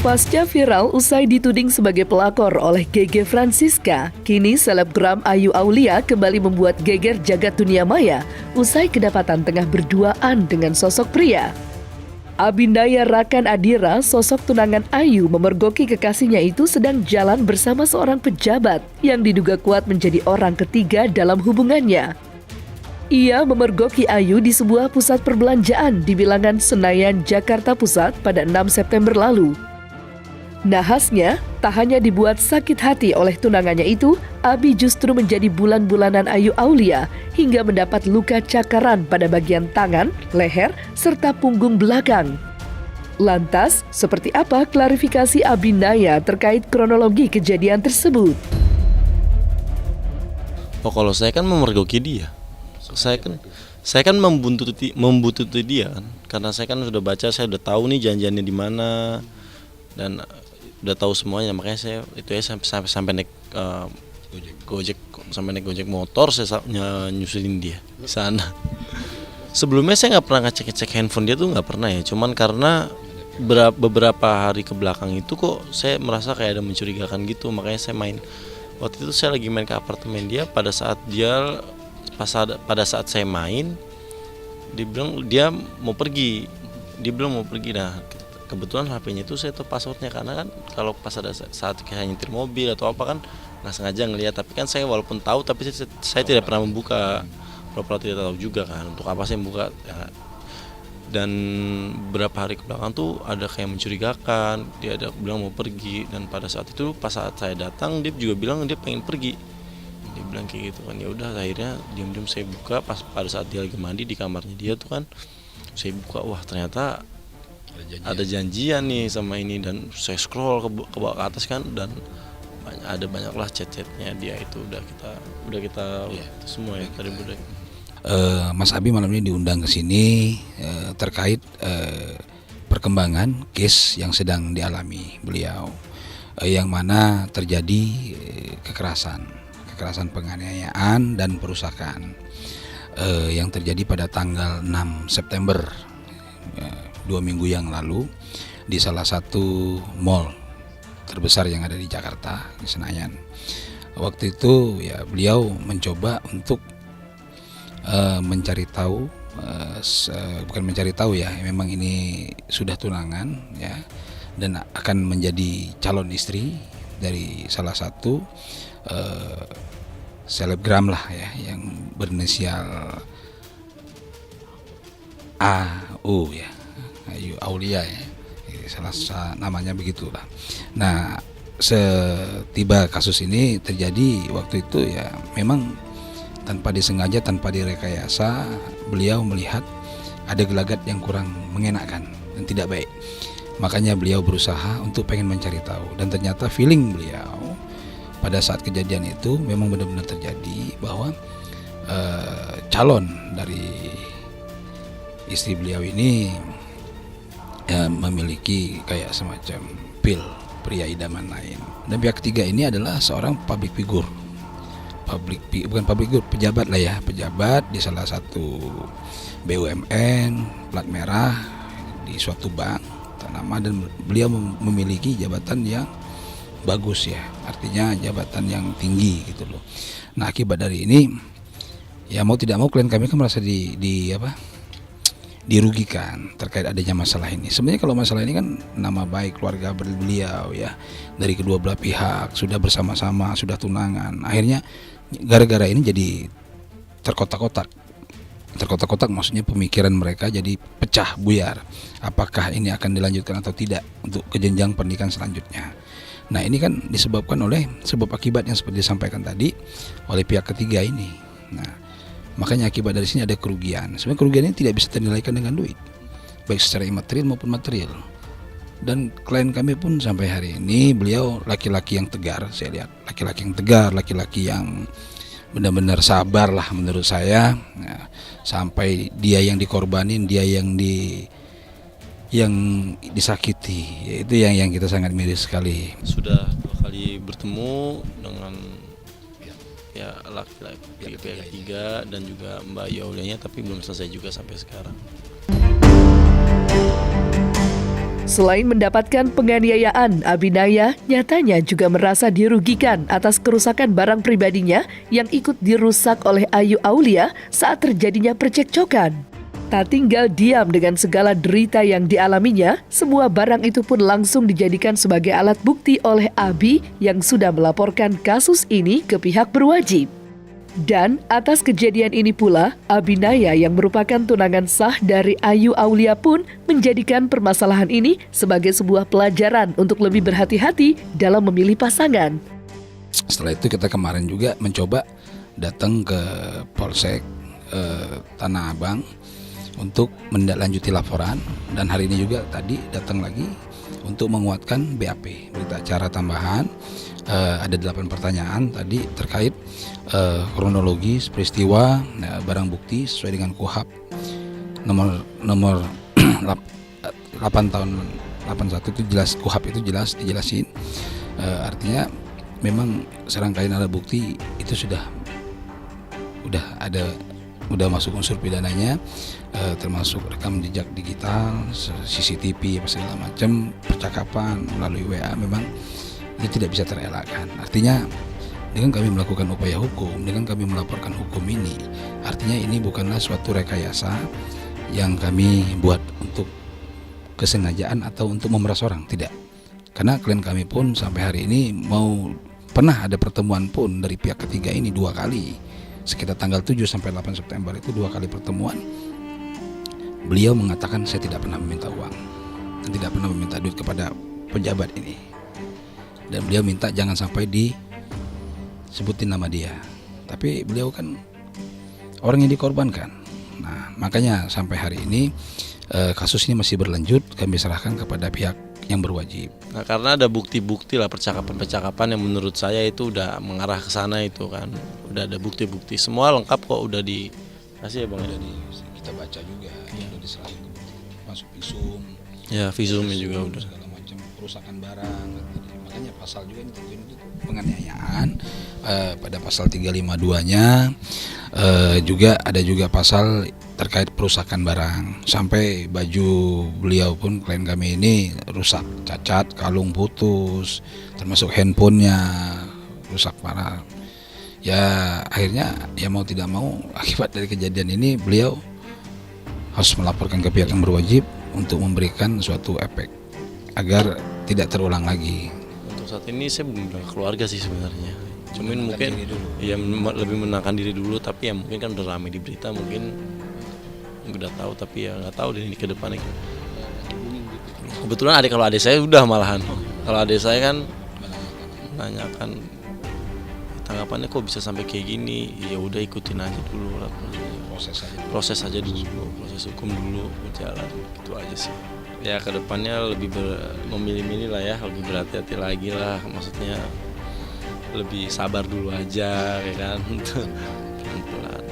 Pasca viral usai dituding sebagai pelakor oleh Gege Francisca, kini selebgram Ayu Aulia kembali membuat geger jagat dunia maya usai kedapatan tengah berduaan dengan sosok pria. Abindaya Rakan Adira, sosok tunangan Ayu, memergoki kekasihnya itu sedang jalan bersama seorang pejabat yang diduga kuat menjadi orang ketiga dalam hubungannya. Ia memergoki Ayu di sebuah pusat perbelanjaan di bilangan Senayan, Jakarta Pusat pada 6 September lalu. Nahasnya, tak hanya dibuat sakit hati oleh tunangannya itu, Abi justru menjadi bulan-bulanan Ayu Aulia hingga mendapat luka cakaran pada bagian tangan, leher, serta punggung belakang. Lantas, seperti apa klarifikasi Abindaya terkait kronologi kejadian tersebut? Oh, kalau saya kan memergoki dia. Saya kan membuntuti dia kan. Karena saya kan sudah baca, saya udah tahu nih janjiannya di mana dan udah tahu semuanya, makanya saya itu ya sampai naik gojek sampai naik gojek motor saya nyusulin dia di sana. Sebelumnya saya nggak pernah ngecek handphone dia tuh, nggak pernah ya, cuman karena beberapa hari ke belakang itu kok saya merasa kayak ada mencurigakan gitu, makanya saya main. Waktu itu saya lagi main ke apartemen dia, pada saat saya main dia bilang mau pergi, nah kebetulan HP-nya itu saya tahu passwordnya, karena kan kalau pas ada saat kayak nyetir mobil atau apa kan nggak sengaja ngelihat, tapi kan saya walaupun tahu tapi saya tidak pernah membuka, pura-pura tidak tahu juga kan untuk apa saya membuka ya. Dan beberapa hari kebelakang tuh ada kayak mencurigakan, dia ada bilang mau pergi, dan pada saat itu pas saat saya datang dia juga bilang dia pengen pergi, dia bilang kayak gitu kan. Ya udah akhirnya diam-diam saya buka, pas pada saat dia lagi mandi di kamarnya dia tuh kan, saya buka, wah ternyata ada janjian nih sama ini, dan saya scroll ke bawah ke atas kan, dan ada banyaklah chat-chatnya dia itu udah kita semua ya tadi udah. Mas Abi malam ini diundang ke sini terkait perkembangan case yang sedang dialami beliau, yang mana terjadi kekerasan penganiayaan dan perusakan yang terjadi pada tanggal 6 September 2 minggu yang lalu di salah satu mall terbesar yang ada di Jakarta, di Senayan. Waktu itu ya beliau mencoba untuk mencari tahu, bukan mencari tahu ya, memang ini sudah tunangan ya, dan akan menjadi calon istri dari salah satu selebgram lah ya, yang berinisial AU ya, Ayu Aulia ya, salah namanya begitulah. Nah, setiba kasus ini terjadi waktu itu ya, memang tanpa disengaja, tanpa direkayasa, beliau melihat ada gelagat yang kurang mengenakan dan tidak baik. Makanya beliau berusaha untuk pengen mencari tahu, dan ternyata feeling beliau pada saat kejadian itu memang benar-benar terjadi bahwa calon dari istri beliau ini ya, memiliki kayak semacam pria idaman lain. Dan pihak ketiga ini adalah seorang public figure, pejabat lah ya, pejabat di salah satu BUMN plat merah di suatu bank ternama, dan beliau memiliki jabatan yang bagus ya, artinya jabatan yang tinggi gitu loh. Nah, akibat dari ini ya mau tidak mau klien kami kan merasa dirugikan terkait adanya masalah ini. Sebenarnya kalau masalah ini kan nama baik keluarga beliau ya, dari kedua belah pihak sudah bersama-sama, sudah tunangan. Akhirnya gara-gara ini jadi terkotak-kotak maksudnya pemikiran mereka jadi pecah buyar. Apakah ini akan dilanjutkan atau tidak untuk ke jenjang pernikahan selanjutnya. Nah, ini kan disebabkan oleh sebab akibat yang seperti disampaikan tadi oleh pihak ketiga ini. Nah, makanya akibat dari sini ada kerugian. Sebenarnya kerugian ini tidak bisa ternilaikan dengan duit, baik secara imaterial maupun material. Dan klien kami pun sampai hari ini beliau laki-laki yang tegar, saya lihat laki-laki yang tegar, laki-laki yang benar-benar sabar lah menurut saya. Nah, sampai dia yang dikorbanin, dia yang disakiti, itu yang kita sangat miris sekali. Sudah 2 kali bertemu dengan ya laki-laki pihak ketiga dan juga Mbak Ayu Aulianya, tapi belum selesai juga sampai sekarang. Selain mendapatkan penganiayaan, Abinaya nyatanya juga merasa dirugikan atas kerusakan barang pribadinya yang ikut dirusak oleh Ayu Aulia saat terjadinya percekcokan. Tak tinggal diam dengan segala derita yang dialaminya, semua barang itu pun langsung dijadikan sebagai alat bukti oleh Abi yang sudah melaporkan kasus ini ke pihak berwajib. Dan atas kejadian ini pula, Abinaya yang merupakan tunangan sah dari Ayu Aulia pun menjadikan permasalahan ini sebagai sebuah pelajaran untuk lebih berhati-hati dalam memilih pasangan. Setelah itu kita kemarin juga mencoba datang ke Polsek Tanah Abang untuk menindaklanjuti laporan, dan hari ini juga tadi datang lagi untuk menguatkan BAP, berita acara tambahan. Ada 8 pertanyaan tadi terkait kronologis peristiwa, barang bukti sesuai dengan KUHP nomor 8 tahun 81 itu jelas, KUHP itu jelas dijelasin. Artinya memang serangkaian alat bukti itu sudah masuk unsur pidananya, termasuk rekam jejak digital, CCTV, apa segala macam, percakapan melalui WA, memang itu tidak bisa terelakkan. Artinya dengan kami melakukan upaya hukum, dengan kami melaporkan hukum ini, artinya ini bukanlah suatu rekayasa yang kami buat untuk kesengajaan atau untuk memeras orang, tidak. Karena klien kami pun sampai hari ini pernah ada pertemuan pun dari pihak ketiga ini 2 kali. Sekitar tanggal 7 sampai 8 September itu 2 kali pertemuan. Beliau mengatakan saya tidak pernah meminta uang dan tidak pernah meminta duit kepada pejabat ini. Dan beliau minta jangan sampai disebutin nama dia. Tapi beliau kan orang yang dikorbankan. Nah, makanya sampai hari ini kasus ini masih berlanjut, kami serahkan kepada pihak yang berwajib. Nah, karena ada bukti-bukti lah, percakapan-percakapan yang menurut saya itu udah mengarah ke sana itu kan. Udah ada bukti-bukti, semua lengkap kok, udah dikasih ya Bang. Kita baca juga, udah diserahin masuk visum. Ya, visumnya juga udah. Segala macam kerusakan barang. Makanya pasal juga ini penganiayaan, pada pasal 352-nya juga ada juga pasal terkait perusakan barang, sampai baju beliau pun klien kami ini rusak, cacat, kalung putus, termasuk handphonenya rusak parah. Ya akhirnya ya mau tidak mau akibat dari kejadian ini beliau harus melaporkan ke pihak yang berwajib untuk memberikan suatu efek agar tidak terulang lagi. Saat ini saya belum bilang keluarga sih sebenarnya. Cuman mungkin ya lebih menenangkan diri dulu, tapi ya mungkin kan udah ramai di berita, mungkin udah tahu, tapi ya nggak tahu deh ini ke depannya. Kebetulan kalau adik saya udah malahan. Kalau adik saya kan menanyakan tanggapannya kok bisa sampai kayak gini. Ya udah ikutin aja dulu lah, proses aja dulu, proses hukum dulu berjalan, gitu aja sih. Ya kedepannya lebih memilih-milih lah ya, lebih berhati-hati lagi lah, maksudnya lebih sabar dulu aja ya kan. Pelan-pelan.